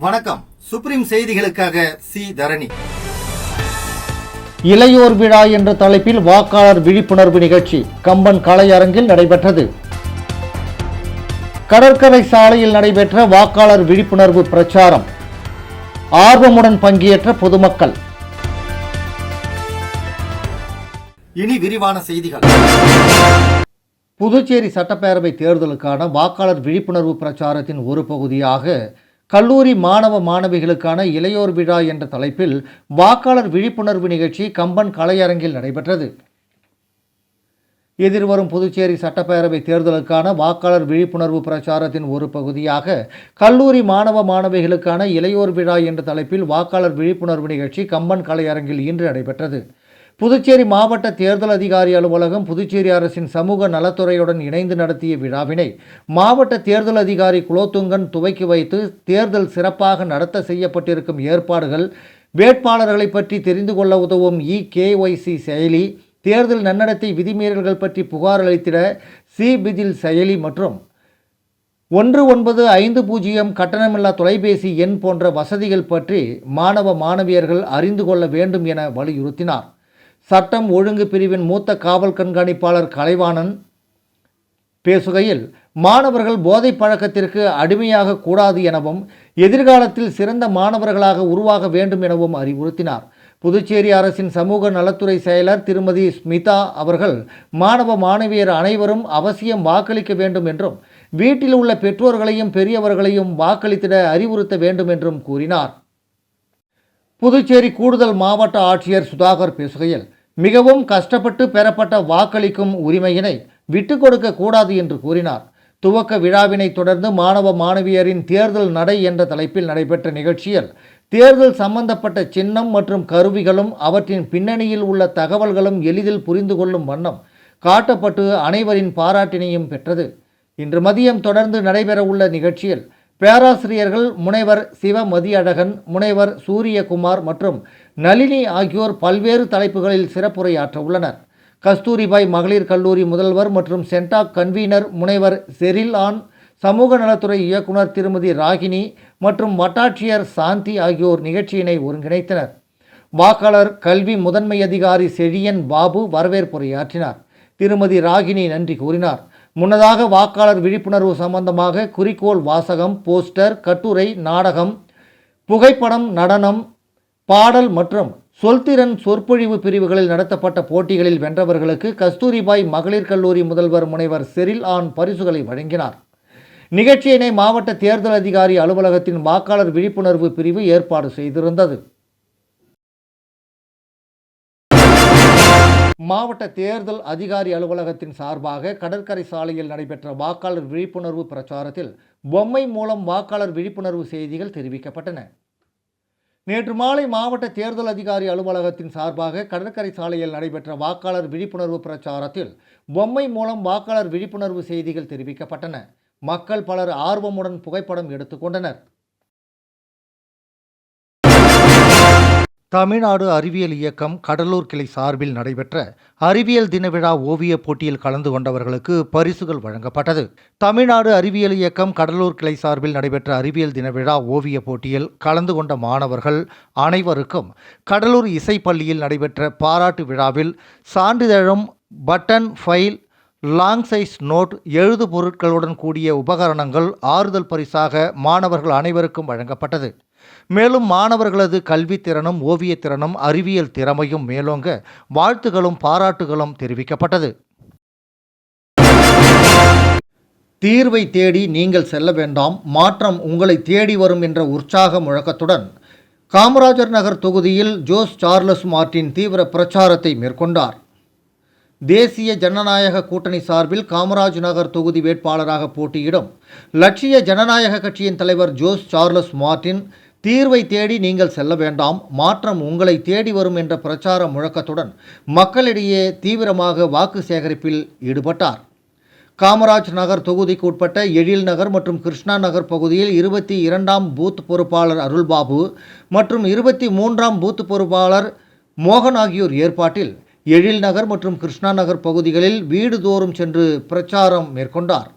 வணக்கம். சுப்ரீம் செய்திகளுக்காக சி தரணி. இளையோர் விழா என்ற தலைப்பில் வாக்காளர் விழிப்புணர்வு நிகழ்ச்சி கம்பன் கலையரங்கில் நடைபெற்றது. கடற்கரை சாலையில் நடைபெற்ற வாக்காளர் விழிப்புணர்வு பிரச்சாரம். ஆர்வமுடன் பங்கேற்ற பொதுமக்கள். இனி விரிவான செய்திகள். புதுச்சேரி சட்டப்பேரவை தேர்தலுக்கான வாக்காளர் விழிப்புணர்வு பிரச்சாரத்தின் ஒரு பகுதியாக கல்லூரி மாணவ மாணவிகளுக்கான இளையோர் விழா என்ற தலைப்பில் வாக்காளர் விழிப்புணர்வு நிகழ்ச்சி கம்பன் கலையரங்கில் நடைபெற்றது. எதிர்வரும் புதுச்சேரி சட்டப்பேரவை தேர்தலுக்கான வாக்காளர் விழிப்புணர்வு பிரச்சாரத்தின் ஒரு பகுதியாக கல்லூரி மாணவ மாணவிகளுக்கான இளையோர் விழா என்ற தலைப்பில் வாக்காளர் விழிப்புணர்வு நிகழ்ச்சி கம்பன் கலையரங்கில் இன்று நடைபெற்றது. புதுச்சேரி மாவட்ட தேர்தல் அதிகாரி அலுவலகம் புதுச்சேரி அரசின் சமூக நலத்துறையுடன் இணைந்து நடத்திய விழாவினை மாவட்ட தேர்தல் அதிகாரி குலோத்துங்கன் துவக்கி வைத்து தேர்தல் சிறப்பாக நடத்த செய்யப்பட்டிருக்கும் ஏற்பாடுகள், வேட்பாளர்களை பற்றி தெரிந்து கொள்ள உதவும் KYC செயலி, தேர்தல் நன்னடத்தை விதிமீறல்கள் பற்றி புகார் அளித்திட விஜில் செயலி மற்றும் 1950 கட்டணமில்லா தொலைபேசி எண் போன்ற வசதிகள் பற்றி மாணவ மாணவியர்கள் அறிந்து கொள்ள வேண்டும் என வலியுறுத்தினார். சட்டம் ஒழுங்கு பிரிவின் மூத்த காவல் கண்காணிப்பாளர் கலைவாணன் பேசுகையில், மாணவர்கள் போதை பழக்கத்திற்கு அடிமையாக கூடாது எனவும் எதிர்காலத்தில் சிறந்த மாணவர்களாக உருவாக வேண்டும் எனவும் அறிவுறுத்தினார். புதுச்சேரி அரசின் சமூக நலத்துறை செயலர் திருமதி ஸ்மிதா அவர்கள் மாணவ மாணவியர் அனைவரும் அவசியம் வாக்களிக்க வேண்டும் என்றும் வீட்டில் உள்ள பெற்றோர்களையும் பெரியவர்களையும் வாக்களித்திட அறிவுறுத்த வேண்டும் என்றும் கூறினார். புதுச்சேரி கூடுதல் மாவட்ட ஆட்சியர் சுதாகர் பேசுகையில், மிகவும் கஷ்டப்பட்டு பெறப்பட்ட வாக்களிக்கும் உரிமையினை விட்டுக் கொடுக்க கூடாது என்று கூறினார். துவக்க விழாவினை தொடர்ந்து மாணவ மாணவியரின் தேர்தல் நடை என்ற தலைப்பில் நடைபெற்ற நிகழ்ச்சியில் தேர்தல் சம்பந்தப்பட்ட சின்னம் மற்றும் கருவிகளும் அவற்றின் பின்னணியில் உள்ள தகவல்களும் எளிதில் புரிந்து கொள்ளும் வண்ணம் காட்டப்பட்டு அனைவரின் பாராட்டினையும் பெற்றது. இன்று மதியம் தொடர்ந்து நடைபெறவுள்ள நிகழ்ச்சியில் பேராசிரியர்கள் முனைவர் சிவமதியழகன், முனைவர் சூரியகுமார் மற்றும் நளினி ஆகியோர் பல்வேறு தலைப்புகளில் சிறப்புரையாற்ற உள்ளனர். கஸ்தூரிபாய் மகளிர் கல்லூரி முதல்வர் மற்றும் சென்டாக் கன்வீனர் முனைவர் செரில் ஆன், சமூக நலத்துறை இயக்குனர் திருமதி ராகினி மற்றும் வட்டாட்சியர் சாந்தி ஆகியோர் நிகழ்ச்சியினை ஒருங்கிணைத்தனர். வாக்காளர் கல்வி முதன்மை அதிகாரி செழியன் பாபு வரவேற்புரையாற்றினார். திருமதி ராகினி நன்றி கூறினார். முன்னதாக வாக்காளர் விழிப்புணர்வு சம்பந்தமாக குறிக்கோள் வாசகம், போஸ்டர், கட்டுரை, நாடகம், புகைப்படம், நடனம், பாடல் மற்றும் சொல்திறன் சொற்பொழிவு பிரிவுகளில் நடத்தப்பட்ட போட்டிகளில் வென்றவர்களுக்கு கஸ்தூரிபாய் மகளிர் கல்லூரி முதல்வர் முனைவர் செரில் ஆன் பரிசுகளை வழங்கினார். நிகழ்ச்சியினை மாவட்ட தேர்தல் அதிகாரி அலுவலகத்தின் வாக்காளர் விழிப்புணர்வு பிரிவு ஏற்பாடு செய்திருந்தது. மாவட்ட தேர்தல் அதிகாரி அலுவலகத்தின் சார்பாக கடற்கரை சாலையில் நடைபெற்ற வாக்காளர் விழிப்புணர்வு பிரச்சாரத்தில் பொம்மை மூலம் வாக்காளர் விழிப்புணர்வு செய்திகள் தெரிவிக்கப்பட்டன. நேற்று மாலை மாவட்ட தேர்தல் அதிகாரி அலுவலகத்தின் சார்பாக கடற்கரை சாலையில் நடைபெற்ற வாக்காளர் விழிப்புணர்வு பிரச்சாரத்தில் பொம்மை மூலம் வாக்காளர் விழிப்புணர்வு செய்திகள் தெரிவிக்கப்பட்டன. மக்கள் பலர் ஆர்வமுடன் புகைப்படம் எடுத்துக்கொண்டனர். தமிழ்நாடு அறிவியல் இயக்கம் கடலூர் கிளை சார்பில் நடைபெற்ற அறிவியல் தின விழா ஓவியப் போட்டியில் கலந்து கொண்டவர்களுக்கு பரிசுகள் வழங்கப்பட்டது. தமிழ்நாடு அறிவியல் இயக்கம் கடலூர் கிளை சார்பில் நடைபெற்ற அறிவியல் தின விழா ஓவியப் போட்டியில் கலந்து கொண்ட மாணவர்கள் அனைவருக்கும் கடலூர் இசைப்பள்ளியில் நடைபெற்ற பாராட்டு விழாவில் சான்றிதழும், button, file, long size note, எழுது பொருட்களுடன் கூடிய உபகரணங்கள் ஆறுதல் பரிசாக மாணவர்கள் அனைவருக்கும் வழங்கப்பட்டது. மேலும் மாணவர்களது கல்வித்திறனும் ஓவியத்திறனும் அறிவியல் திறமையும் மேலோங்க வாழ்த்துகளும் பாராட்டுகளும் தெரிவிக்கப்பட்டது. தீர்வை தேடி நீங்கள் செல்ல வேண்டாம், மாற்றம் உங்களை தேடி வரும் என்ற உற்சாக முழக்கத்துடன் காமராஜர் நகர் தொகுதியில் ஜோஸ் சார்லஸ் மார்ட்டின் தீவிர பிரச்சாரத்தை மேற்கொண்டார். தேசிய ஜனநாயக கூட்டணி சார்பில் காமராஜ் நகர் தொகுதி வேட்பாளராக போட்டியிடும் லட்சிய ஜனநாயக கட்சியின் தலைவர் ஜோஸ் சார்லஸ் மார்ட்டின் தீர்வை தேடி நீங்கள் செல்ல வேண்டாம், மாற்றம் உங்களை தேடி வரும் என்ற பிரச்சார முழக்கத்துடன் மக்களிடையே தீவிரமாக வாக்கு சேகரிப்பில் ஈடுபட்டார். காமராஜ் நகர் தொகுதிக்கு உட்பட்ட எழில் நகர் மற்றும் கிருஷ்ணா நகர் பகுதியில் 22ஆம் பூத் பொறுப்பாளர் அருள்பாபு மற்றும் 23ஆம் பூத் பொறுப்பாளர் மோகன் ஆகியோர் ஏற்பாட்டில் எழில் நகர் மற்றும் கிருஷ்ணா நகர் பகுதிகளில் வீடுதோறும் சென்று பிரச்சாரம் மேற்கொண்டார்.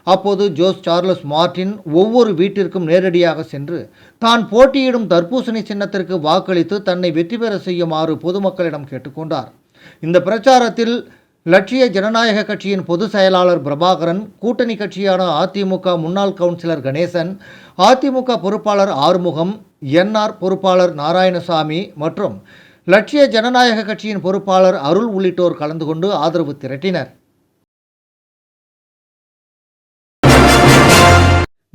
அப்போது ஜோஸ் சார்லஸ் மார்டின் ஒவ்வொரு வீட்டிற்கும் நேரடியாக சென்று தான் போட்டியிடும் தர்பூசணி சின்னத்திற்கு வாக்களித்து தன்னை வெற்றி பெற செய்யுமாறு பொதுமக்களிடம் கேட்டுக்கொண்டார். இந்த பிரச்சாரத்தில் லட்சிய ஜனநாயக கட்சியின் பொதுச் செயலாளர் பிரபாகரன், கூட்டணி கட்சியான அதிமுக முன்னாள் கவுன்சிலர் கணேசன், அதிமுக பொறுப்பாளர் ஆறுமுகம், என்ஆர் பொறுப்பாளர் நாராயணசாமி மற்றும் லட்சிய ஜனநாயக கட்சியின் பொறுப்பாளர் அருள் உள்ளிட்டோர் கலந்து கொண்டு ஆதரவு திரட்டினர்.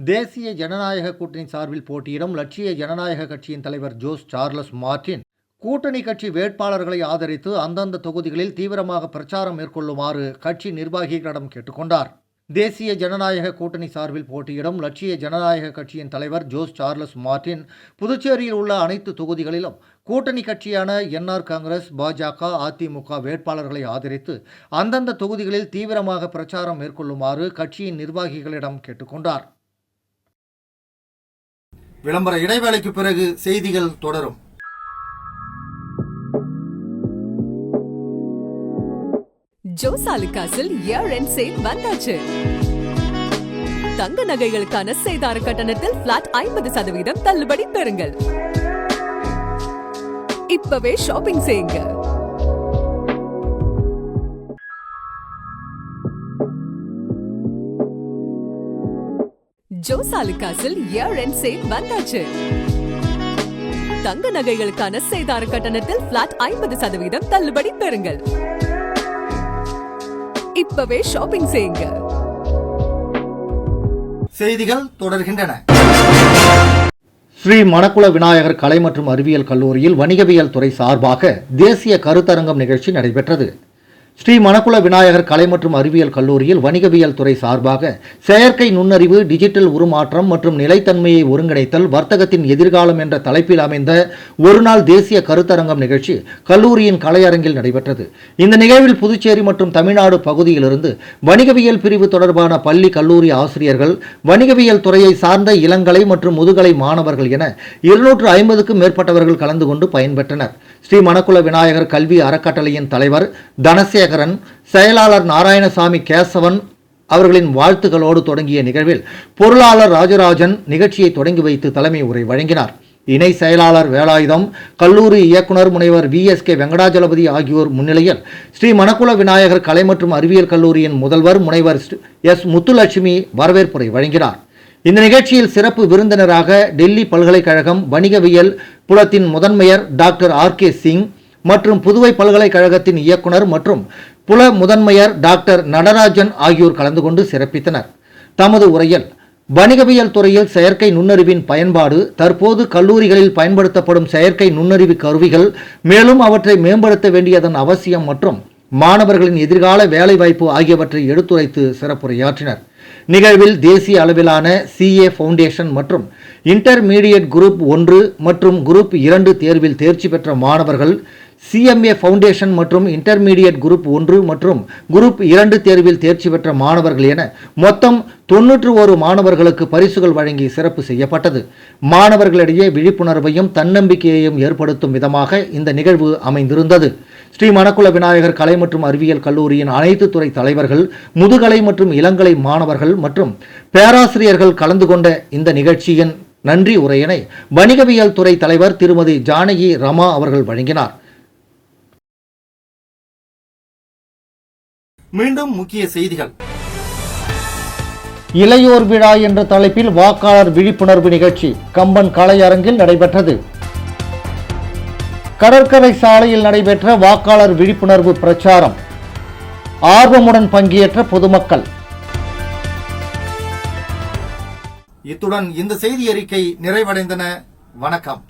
தேசிய ஜனநாயக கூட்டணி சார்பில் போட்டியிடும் லட்சிய ஜனநாயக கட்சியின் தலைவர் ஜோஸ் சார்லஸ் மார்டின் கூட்டணி கட்சி வேட்பாளர்களை ஆதரித்து அந்தந்த தொகுதிகளில் தீவிரமாக பிரச்சாரம் மேற்கொள்ளுமாறு கட்சி நிர்வாகிகளிடம் கேட்டுக்கொண்டார். தேசிய ஜனநாயக கூட்டணி சார்பில் போட்டியிடும் லட்சிய ஜனநாயக கட்சியின் தலைவர் ஜோஸ் சார்லஸ் மார்டின் புதுச்சேரியில் உள்ள அனைத்து தொகுதிகளிலும் கூட்டணி கட்சியான என்ஆர் காங்கிரஸ், பாஜக, அதிமுக வேட்பாளர்களை ஆதரித்து அந்தந்த தொகுதிகளில் தீவிரமாக பிரச்சாரம் மேற்கொள்ளுமாறு கட்சியின் நிர்வாகிகளிடம் கேட்டுக்கொண்டார். விளம்பர இடைவேளைக்கு பிறகு செய்திகள் தொடரும். ஜோஸ் ஆலுகாஸில் இயர் எண்ட் சேல் வந்தாச்சு. தங்க நகைகளுக்கான சேதார கட்டணத்தில் பிளாட் 50% தள்ளுபடி பெறுங்கள். இப்பவே ஷாப்பிங் செய்யுங்க. ஜோஸ் ஆலுகாஸில் இயர் எண்ட் சேல் வந்தாச்சு. தங்க நகைகளுக்கான சேதார கட்டணத்தில் பிளாட் 50% தள்ளுபடி பெறுங்கள். இப்பவே ஷாப்பிங் செய்யுங்க. செய்திகள் தொடர்கின்றன. ஸ்ரீ மணக்குள விநாயகர் கலை மற்றும் அறிவியல் கல்லூரியில் வணிகவியல் துறை சார்பாக தேசிய கருத்தரங்கம் நிகழ்ச்சி நடைபெற்றது. ஸ்ரீ மணக்குள விநாயகர் கலை மற்றும் அறிவியல் கல்லூரியில் வணிகவியல் துறை சார்பாக செயற்கை நுண்ணறிவு, டிஜிட்டல் உருமாற்றம் மற்றும் நிலைத்தன்மையை ஒருங்கிணைத்தல், வர்த்தகத்தின் எதிர்காலம் என்ற தலைப்பில் அமைந்த ஒருநாள் தேசிய கருத்தரங்கம் நிகழ்ச்சி கல்லூரியின் கலையரங்கில் நடைபெற்றது. இந்த நிகழ்வில் புதுச்சேரி மற்றும் தமிழ்நாடு பகுதியிலிருந்து வணிகவியல் பிரிவு தொடர்பான பள்ளி, கல்லூரி ஆசிரியர்கள், வணிகவியல் துறையை சார்ந்த இளங்கலை மற்றும் முதுகலை மாணவர்கள் என 250க்கும் மேற்பட்டவர்கள் கலந்து கொண்டு பயன்பெற்றனர். ஸ்ரீ மணக்குள விநாயகர் கல்வி அறக்கட்டளையின் தலைவர் தனசேகரன், செயலாளர் நாராயணசாமி, கேசவன் அவர்களின் வாழ்த்துக்களோடு தொடங்கிய நிகழ்வில் பொருளாளர் ராஜராஜன் நிகழ்ச்சியை தொடங்கி வைத்து தலைமை உரை வழங்கினார். இணை செயலாளர் வேலாயுதம், கல்லூரி இயக்குனர் முனைவர் VSK வெங்கடாஜலபதி ஆகியோர் முன்னிலையில் ஸ்ரீ மணக்குள விநாயகர் கலை மற்றும் அறிவியல் கல்லூரியின் முதல்வர் முனைவர் S முத்துலட்சுமி வரவேற்புரை வழங்கினார். இந்த நிகழ்ச்சியில் சிறப்பு விருந்தினராக டெல்லி பல்கலைக்கழகம் வணிகவியல் புலத்தின் முதன்மையர் டாக்டர் RK சிங் மற்றும் புதுவை பல்கலைக்கழகத்தின் இயக்குனர் மற்றும் புல முதன்மையர் டாக்டர் நடராஜன் ஆகியோர் கலந்து கொண்டு சிறப்பித்தனர். தமது உரையில் வணிகவியல் துறையில் செயற்கை நுண்ணறிவின் பயன்பாடு, தற்போது கல்லூரிகளில் பயன்படுத்தப்படும் செயற்கை நுண்ணறிவு கருவிகள், மேலும் அவற்றை மேம்படுத்த வேண்டியதன் அவசியம் மற்றும் மாணவர்களின் எதிர்கால வேலைவாய்ப்பு ஆகியவற்றை எடுத்துரைத்து சிறப்புரையாற்றினர். நிகழ்வில் தேசிய அளவிலான CA ஃபவுண்டேஷன் மற்றும் இன்டர்மீடியட் குரூப் 1 மற்றும் குரூப் 2 தேர்வில் தேர்ச்சி பெற்ற மாணவர்கள், CMA ஃபவுண்டேஷன் மற்றும் இன்டர்மீடியட் குரூப் 1 மற்றும் குரூப் 2 தேர்வில் தேர்ச்சி பெற்ற மாணவர்கள் என மொத்தம் 91 மாணவர்களுக்கு பரிசுகள் வழங்கி சிறப்பு செய்யப்பட்டது. மாணவர்களிடையே விழிப்புணர்வையும் தன்னம்பிக்கையையும் ஏற்படுத்தும் விதமாக இந்த நிகழ்வு அமைந்திருந்தது. ஸ்ரீ மணக்குள விநாயகர் கலை மற்றும் அறிவியல் கல்லூரியின் அனைத்து துறை தலைவர்கள், முதுகலை மற்றும் இளங்கலை மாணவர்கள் மற்றும் பேராசிரியர்கள் கலந்து கொண்ட இந்த நிகழ்ச்சியின் நன்றி உரையினை வணிகவியல் துறை தலைவர் திருமதி ஜானகி ரமா அவர்கள் வழங்கினார். மீண்டும் முக்கிய செய்திகள். இளையோர் விழா என்ற தலைப்பில் வாக்காளர் விழிப்புணர்வு நிகழ்ச்சி கம்பன் கலையரங்கில் நடைபெற்றது. கடற்கரை சாலையில் நடைபெற்ற வாக்காளர் விழிப்புணர்வு பிரச்சாரம். ஆர்வமுடன் பங்கேற்ற பொதுமக்கள். இத்துடன் இந்த செய்தி அறிக்கை நிறைவடைந்தன. வணக்கம்.